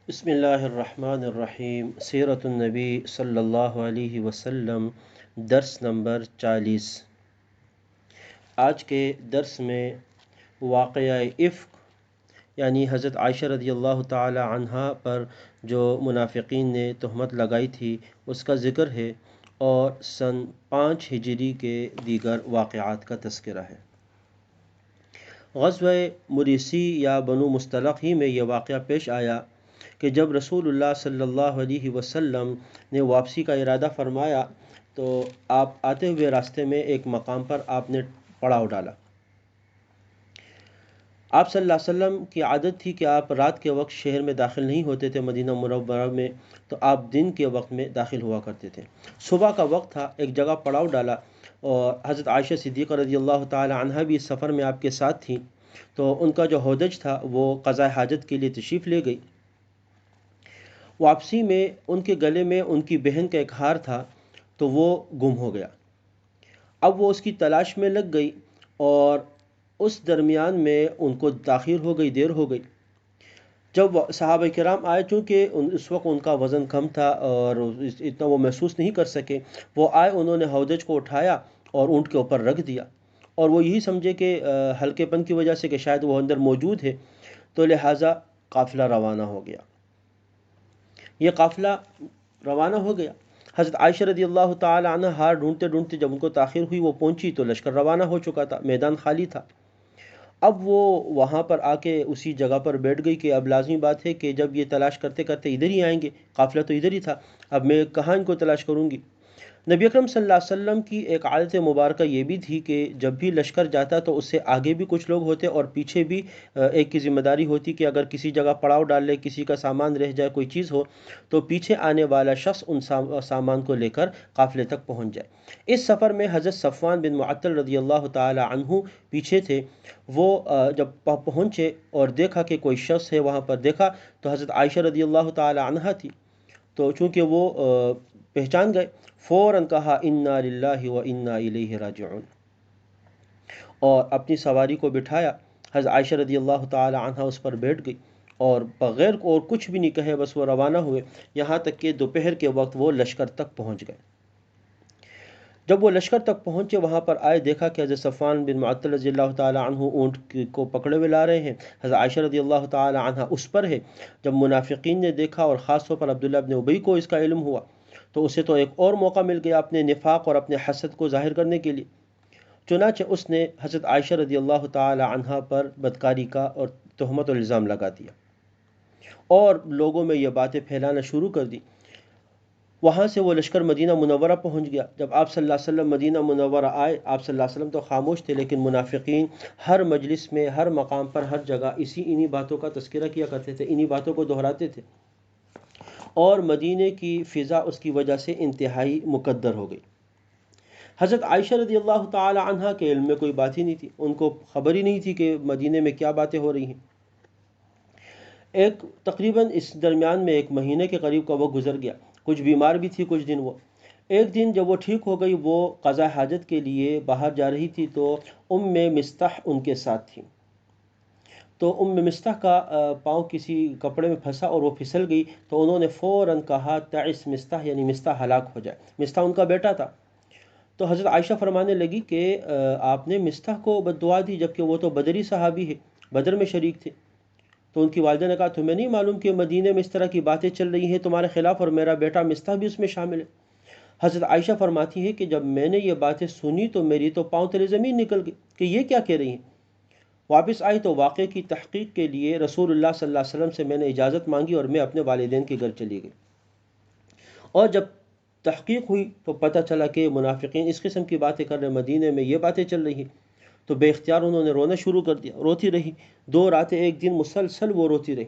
بسم اللہ الرحمن الرحیم، سیرت النبی صلی اللہ علیہ وسلم، درس نمبر 40۔ آج کے درس میں واقعہ افک یعنی حضرت عائشہ رضی اللہ تعالی عنہا پر جو منافقین نے تہمت لگائی تھی اس کا ذکر ہے، اور سن 5 ہجری کے دیگر واقعات کا تذکرہ ہے۔ غزوہ مریسی یا بنو مصطلق ہی میں یہ واقعہ پیش آیا کہ جب رسول اللہ صلی اللہ علیہ وسلم نے واپسی کا ارادہ فرمایا تو آپ آتے ہوئے راستے میں ایک مقام پر آپ نے پڑاؤ ڈالا۔ آپ صلی اللہ علیہ وسلم کی عادت تھی کہ آپ رات کے وقت شہر میں داخل نہیں ہوتے تھے مدینہ منورہ میں، تو آپ دن کے وقت میں داخل ہوا کرتے تھے۔ صبح کا وقت تھا، ایک جگہ پڑاؤ ڈالا، اور حضرت عائشہ صدیقہ رضی اللہ تعالی عنہا بھی اس سفر میں آپ کے ساتھ تھیں، تو ان کا جو ہودج تھا وہ قضاء حاجت کے لیے تشریف لے گئی۔ واپسی میں ان کے گلے میں ان کی بہن کا ایک ہار تھا، تو وہ گم ہو گیا۔ اب وہ اس کی تلاش میں لگ گئی، اور اس درمیان میں ان کو تاخیر ہو گئی، دیر ہو گئی۔ جب صحابہ کرام آئے، چونکہ اس وقت ان کا وزن کم تھا اور اتنا وہ محسوس نہیں کر سکے، وہ آئے، انہوں نے ہودج کو اٹھایا اور اونٹ کے اوپر رکھ دیا، اور وہ یہی سمجھے کہ ہلکے پن کی وجہ سے کہ شاید وہ اندر موجود ہے، تو لہٰذا قافلہ روانہ ہو گیا۔ یہ قافلہ روانہ ہو گیا۔ حضرت عائشہ رضی اللہ تعالی عنہ ہار ڈھونڈتے ڈھونڈتے جب ان کو تاخیر ہوئی، وہ پہنچی تو لشکر روانہ ہو چکا تھا، میدان خالی تھا۔ اب وہ وہاں پر آ کے اسی جگہ پر بیٹھ گئی کہ اب لازمی بات ہے کہ جب یہ تلاش کرتے کرتے ادھر ہی آئیں گے، قافلہ تو ادھر ہی تھا، اب میں کہاں ان کو تلاش کروں گی۔ نبی اکرم صلی اللہ علیہ وسلم کی ایک عادت مبارکہ یہ بھی تھی کہ جب بھی لشکر جاتا تو اس سے آگے بھی کچھ لوگ ہوتے اور پیچھے بھی ایک کی ذمہ داری ہوتی کہ اگر کسی جگہ پڑاؤ ڈال لے، کسی کا سامان رہ جائے، کوئی چیز ہو، تو پیچھے آنے والا شخص ان سامان کو لے کر قافلے تک پہنچ جائے۔ اس سفر میں حضرت صفوان بن معطل رضی اللہ تعالی عنہ پیچھے تھے۔ وہ جب پہنچے اور دیکھا کہ کوئی شخص ہے وہاں پر، دیکھا تو حضرت عائشہ رضی اللہ تعالی عنہا تھی، تو چونکہ وہ پہچان گئے، فوراً کہا انا للہ و انا الیہ راجعون، اور اپنی سواری کو بٹھایا۔ حضرت عائشہ رضی اللہ تعالی عنہ اس پر بیٹھ گئی، اور بغیر اور کچھ بھی نہیں کہے بس وہ روانہ ہوئے، یہاں تک کہ دوپہر کے وقت وہ لشکر تک پہنچ گئے۔ جب وہ لشکر تک پہنچے، وہاں پر آئے، دیکھا کہ حضرت صفوان بن معطل رضی اللہ تعالی عنہ اونٹ کو پکڑے ہوئے لا رہے ہیں، حضرت عائشہ رضی اللہ تعالی عنہ اس پر ہے۔ جب منافقین نے دیکھا، اور خاص طور پر عبداللہ بن ابی کو اس کا علم ہوا، تو اسے تو ایک اور موقع مل گیا اپنے نفاق اور اپنے حسد کو ظاہر کرنے کے لیے۔ چنانچہ اس نے حضرت عائشہ رضی اللہ تعالی عنہ پر بدکاری کا اور تہمت اور الزام لگا دیا، اور لوگوں میں یہ باتیں پھیلانا شروع کر دی۔ وہاں سے وہ لشکر مدینہ منورہ پہنچ گیا۔ جب آپ صلی اللہ علیہ وسلم مدینہ منورہ آئے، آپ صلی اللہ علیہ وسلم تو خاموش تھے، لیکن منافقین ہر مجلس میں، ہر مقام پر، ہر جگہ انہی باتوں کا تذکرہ کیا کرتے تھے، انہی باتوں کو دہراتے تھے، اور مدینے کی فضا اس کی وجہ سے انتہائی مکدر ہو گئی۔ حضرت عائشہ رضی اللہ تعالی عنہ کے علم میں کوئی بات ہی نہیں تھی، ان کو خبر ہی نہیں تھی کہ مدینے میں کیا باتیں ہو رہی ہیں۔ تقریباً اس درمیان میں 1 مہینے کے قریب کا وہ گزر گیا، کچھ بیمار بھی تھی کچھ دن وہ۔ ایک دن جب وہ ٹھیک ہو گئی، وہ قضاء حاجت کے لیے باہر جا رہی تھی، تو مستح ان کے ساتھ تھی، تو مستح کا پاؤں کسی کپڑے میں پھنسا اور وہ پھسل گئی، تو انہوں نے فوراً کہا تعس مستح، یعنی مستح ہلاک ہو جائے۔ مستح ان کا بیٹا تھا، تو حضرت عائشہ فرمانے لگی کہ آپ نے مستح کو بد دعا دی، جبکہ وہ تو بدری صحابی ہے، بدر میں شریک تھے۔ تو ان کی والدہ نے کہا تمہیں نہیں معلوم کہ مدینے میں اس طرح کی باتیں چل رہی ہیں تمہارے خلاف، اور میرا بیٹا مستح بھی اس میں شامل ہے۔ حضرت عائشہ فرماتی ہے کہ جب میں نے یہ باتیں سنی تو میری تو پاؤں تلے زمین نکل گئی کہ یہ کیا کہہ رہی ہیں۔ واپس آئی تو واقعے کی تحقیق کے لیے رسول اللہ صلی اللہ علیہ وسلم سے میں نے اجازت مانگی، اور میں اپنے والدین کے گھر چلی گئی، اور جب تحقیق ہوئی تو پتہ چلا کہ منافقین اس قسم کی باتیں کر رہے، مدینے میں یہ باتیں چل رہی ہیں، تو بے اختیار انہوں نے رونا شروع کر دیا، روتی رہی 2 راتیں 1 دن مسلسل وہ روتی رہی۔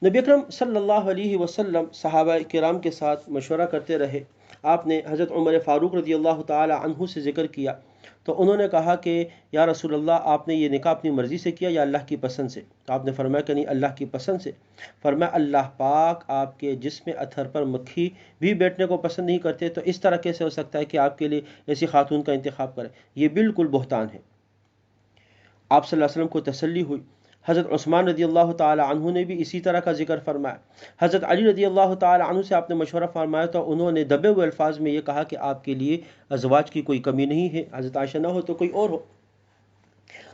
نبی اکرم صلی اللہ علیہ وسلم صحابہ کرام کے ساتھ مشورہ کرتے رہے۔ آپ نے حضرت عمر فاروق رضی اللہ تعالی عنہ سے ذکر کیا، تو انہوں نے کہا کہ یا رسول اللہ، آپ نے یہ نکاح اپنی مرضی سے کیا یا اللہ کی پسند سے؟ تو آپ نے فرمایا کہ نہیں، اللہ کی پسند سے۔ فرمایا اللہ پاک آپ کے جسم اطہر پر مکھی بھی بیٹھنے کو پسند نہیں کرتے، تو اس طرح کیسے ہو سکتا ہے کہ آپ کے لیے ایسی خاتون کا انتخاب کریں؟ یہ بالکل بہتان ہے۔ آپ صلی اللہ علیہ وسلم کو تسلی ہوئی۔ حضرت عثمان رضی اللہ تعالی عنہ نے بھی اسی طرح کا ذکر فرمایا. حضرت علی رضی اللہ تعالی عنہ سے آپ نے مشورہ فرمایا تو انہوں نے دبے ہوئے الفاظ میں یہ کہا کہ آپ کے لیے ازواج کی کوئی کمی نہیں ہے، حضرت عائشہ نہ ہو تو کوئی اور ہو.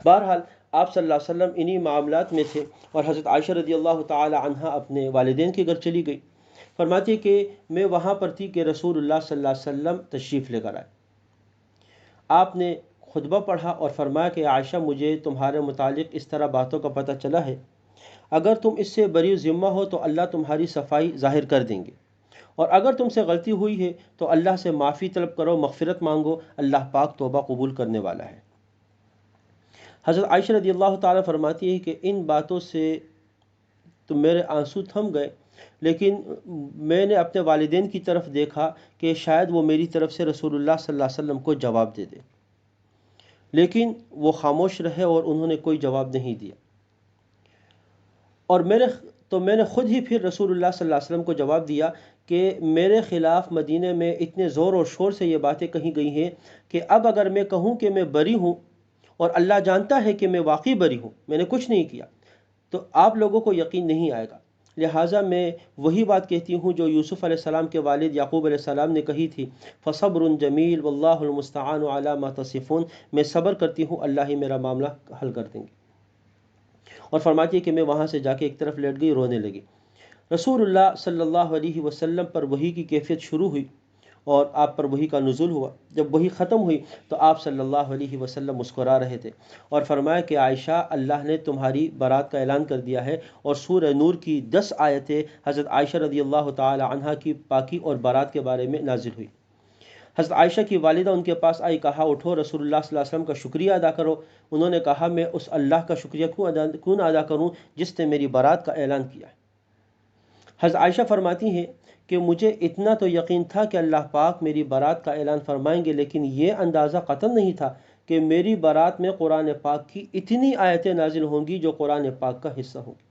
بہرحال آپ صلی اللہ علیہ وسلم انہی معاملات میں تھے اور حضرت عائشہ رضی اللہ تعالی عنہ اپنے والدین کے گھر چلی گئی. فرماتی ہے کہ میں وہاں پر تھی کہ رسول اللہ صلی اللہ علیہ وسلم تشریف لے کر آئے. آپ نے خطبہ پڑھا اور فرمایا کہ عائشہ مجھے تمہارے متعلق اس طرح باتوں کا پتہ چلا ہے، اگر تم اس سے بری ذمہ ہو تو اللہ تمہاری صفائی ظاہر کر دیں گے، اور اگر تم سے غلطی ہوئی ہے تو اللہ سے معافی طلب کرو، مغفرت مانگو، اللہ پاک توبہ قبول کرنے والا ہے. حضرت عائشہ رضی اللہ تعالیٰ فرماتی ہے کہ ان باتوں سے تو میرے آنسو تھم گئے، لیکن میں نے اپنے والدین کی طرف دیکھا کہ شاید وہ میری طرف سے رسول اللہ صلی اللہ علیہ وسلم کو جواب دے دے، لیکن وہ خاموش رہے اور انہوں نے کوئی جواب نہیں دیا. اور میں نے خود ہی پھر رسول اللہ صلی اللہ علیہ وسلم کو جواب دیا کہ میرے خلاف مدینے میں اتنے زور اور شور سے یہ باتیں کہی گئی ہیں کہ اب اگر میں کہوں کہ میں بری ہوں اور اللہ جانتا ہے کہ میں واقعی بری ہوں، میں نے کچھ نہیں کیا، تو آپ لوگوں کو یقین نہیں آئے گا. لہٰذا میں وہی بات کہتی ہوں جو یوسف علیہ السلام کے والد یعقوب علیہ السلام نے کہی تھی، فصبر جمیل واللہ المستعان علی ما تصفون، میں صبر کرتی ہوں، اللہ ہی میرا معاملہ حل کر دیں گے. اور فرماتی ہے کہ میں وہاں سے جا کے ایک طرف لیٹ گئی، رونے لگی. رسول اللہ صلی اللہ علیہ وسلم پر وحی کی کیفیت شروع ہوئی اور آپ پر وحی کا نزول ہوا. جب وحی ختم ہوئی تو آپ صلی اللہ علیہ وسلم مسکرا رہے تھے اور فرمایا کہ عائشہ، اللہ نے تمہاری برات کا اعلان کر دیا ہے. اور سورہ نور کی 10 آیتیں حضرت عائشہ رضی اللہ تعالی عنہا کی پاکی اور برات کے بارے میں نازل ہوئی. حضرت عائشہ کی والدہ ان کے پاس آئی، کہا اٹھو رسول اللہ صلی اللہ علیہ وسلم کا شکریہ ادا کرو. انہوں نے کہا میں اس اللہ کا شکریہ کیوں ادا کروں جس نے میری برات کا اعلان کیا. حضرت عائشہ فرماتی ہیں کہ مجھے اتنا تو یقین تھا کہ اللہ پاک میری برات کا اعلان فرمائیں گے، لیکن یہ اندازہ قطعاً نہیں تھا کہ میری برات میں قرآن پاک کی اتنی آیتیں نازل ہوں گی جو قرآن پاک کا حصہ ہوں گی.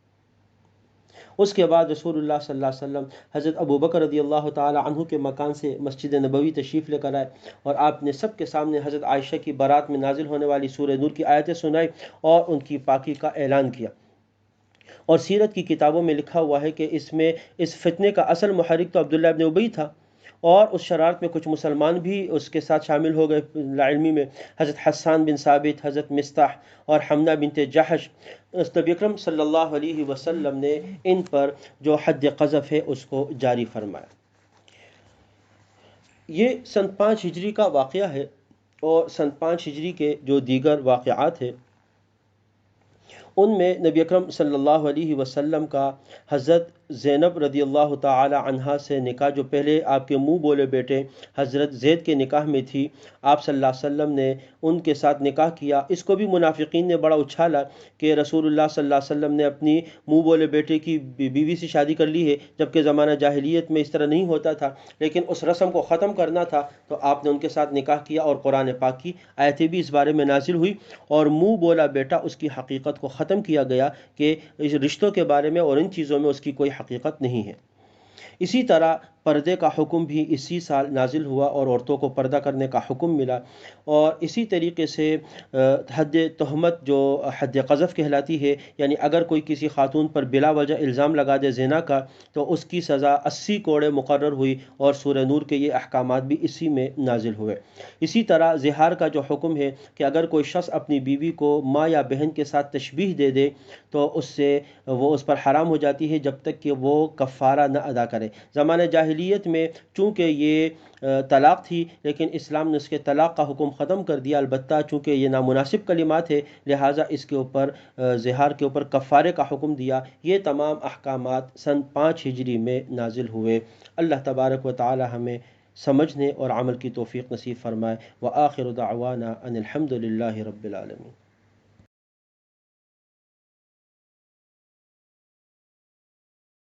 اس کے بعد رسول اللہ صلی اللہ علیہ وسلم حضرت ابوبکر رضی اللہ تعالی عنہ کے مکان سے مسجد نبوی تشریف لے کر آئے اور آپ نے سب کے سامنے حضرت عائشہ کی برات میں نازل ہونے والی سورہ نور کی آیتیں سنائی اور ان کی پاکی کا اعلان کیا. اور سیرت کی کتابوں میں لکھا ہوا ہے کہ اس فتنے کا اصل محرک تو عبداللہ ابن ابی تھا، اور اس شرارت میں کچھ مسلمان بھی اس کے ساتھ شامل ہو گئے لاعلمی میں. حضرت حسان بن ثابت، حضرت مستح اور حمنہ بنت جحش. نبی اکرم صلی اللہ علیہ وسلم نے ان پر جو حد قذف ہے اس کو جاری فرمایا. یہ سن 5 ہجری کا واقعہ ہے، اور سن 5 ہجری کے جو دیگر واقعات ہیں ان میں نبی اکرم صلی اللہ علیہ وسلم کا حضرت زینب رضی اللہ تعالی عنہا سے نکاح، جو پہلے آپ کے منہ بولے بیٹے حضرت زید کے نکاح میں تھی، آپ صلی اللہ علیہ وسلم نے ان کے ساتھ نکاح کیا. اس کو بھی منافقین نے بڑا اچھالا کہ رسول اللہ صلی اللہ علیہ وسلم نے اپنی منہ بولے بیٹے کی بیوی سے شادی کر لی ہے، جبکہ زمانہ جاہلیت میں اس طرح نہیں ہوتا تھا. لیکن اس رسم کو ختم کرنا تھا تو آپ نے ان کے ساتھ نکاح کیا، اور قرآن پاک کی آیتیں بھی اس بارے میں نازل ہوئی اور منہ بولا بیٹا اس کی حقیقت کو ختم کیا گیا کہ اس رشتوں کے بارے میں اور ان چیزوں میں اس کی کوئی حقیقت نہیں ہے. اسی طرح پردے کا حکم بھی اسی سال نازل ہوا اور عورتوں کو پردہ کرنے کا حکم ملا. اور اسی طریقے سے حد تہمت جو حد قذف کہلاتی ہے، یعنی اگر کوئی کسی خاتون پر بلا وجہ الزام لگا دے زنا کا تو اس کی سزا 80 کوڑے مقرر ہوئی، اور سورہ نور کے یہ احکامات بھی اسی میں نازل ہوئے. اسی طرح زہار کا جو حکم ہے کہ اگر کوئی شخص اپنی بیوی کو ماں یا بہن کے ساتھ تشبیہ دے دے تو وہ اس پر حرام ہو جاتی ہے جب تک کہ وہ کفارہ نہ ادا کرے. زمانہ جاہلیت میں چونکہ یہ طلاق تھی، لیکن اسلام نے اس کے طلاق کا حکم ختم کر دیا. البتہ چونکہ یہ نامناسب کلمات ہے لہٰذا اس کے اوپر زہار کے اوپر کفارے کا حکم دیا. یہ تمام احکامات سن 5 ہجری میں نازل ہوئے. اللہ تبارک و تعالی ہمیں سمجھنے اور عمل کی توفیق نصیب فرمائے. وآخر دعوانا ان الحمد للہ رب العالمین.